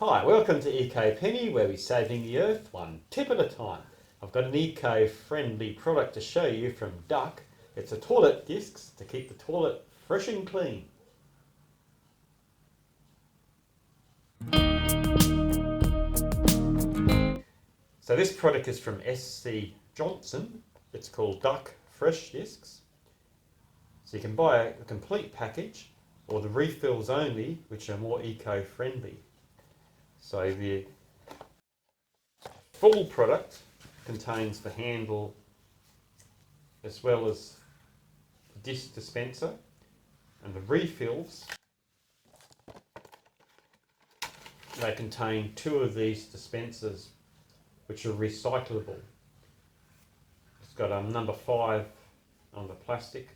Hi, welcome to ecopenny, where we're saving the earth one tip at a time. I've got an eco-friendly product to show you from Duck. It's a toilet discs to keep the toilet fresh and clean. So this product is from SC Johnson. It's called Duck Fresh Discs. So you can buy a complete package or the refills only, which are more eco-friendly. So the full product contains the handle as well as the disc dispenser, and the refills, they contain two of these dispensers which are recyclable. It's got number 5 on the plastic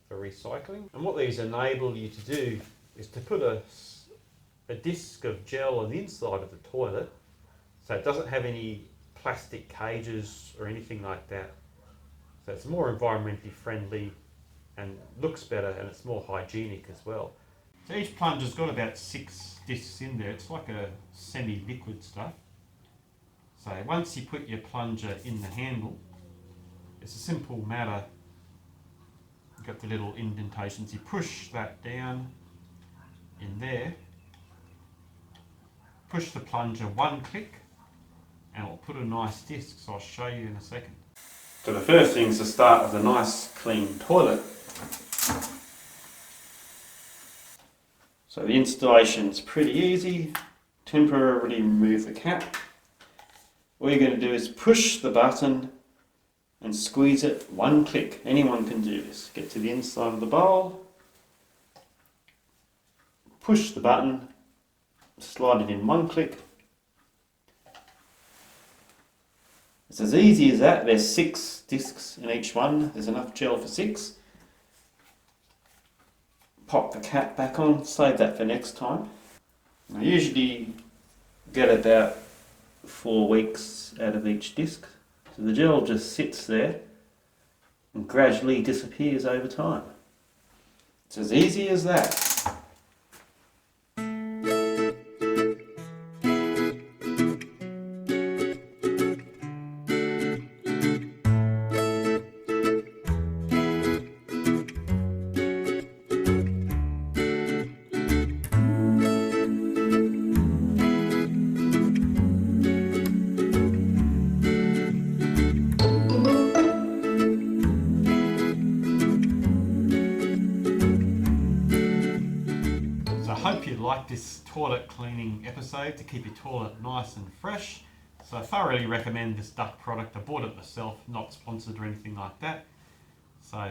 for recycling, and what these enable you to do is to put a disc of gel on the inside of the toilet, so it doesn't have any plastic cages or anything like that. So it's more environmentally friendly and looks better, and it's more hygienic as well. So each plunger's got about 6 discs in there. It's like a semi-liquid stuff. So once you put your plunger in the handle, it's a simple matter. You've got the little indentations. You push that down in there, push the plunger one click, and it'll put a nice disc. So I'll show you in a second. So the first thing is to start with a nice clean toilet. So the installation is pretty easy. Temporarily remove the cap. All you're going to do is push the button and squeeze it one click. Anyone can do this. Get to the inside of the bowl, push the button, slide it in one click. It's as easy as that. There's 6 discs in each one. There's enough gel for 6. Pop the cap back on, save that for next time. I usually get about 4 weeks out of each disc. So the gel just sits there and gradually disappears over time. It's as easy as that. I hope you like this toilet cleaning episode to keep your toilet nice and fresh. So I thoroughly recommend this Duck product. I bought it myself, not sponsored or anything like that. So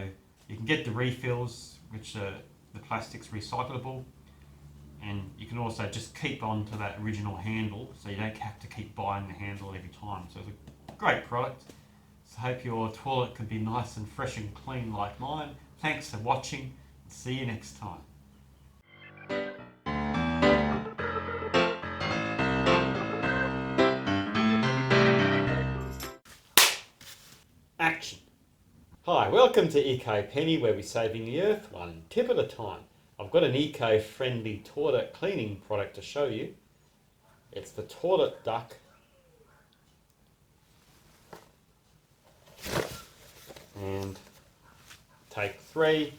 you can get the refills, which are the plastic's recyclable, and you can also just keep on to that original handle, so you don't have to keep buying the handle every time. So it's a great product. So I hope your toilet can be nice and fresh and clean like mine. Thanks for watching, and see you next time. Action. Hi, welcome to ecopenny, where we're saving the earth one tip at a time. I've got an eco-friendly toilet cleaning product to show you. It's the Toilet Duck. And take 3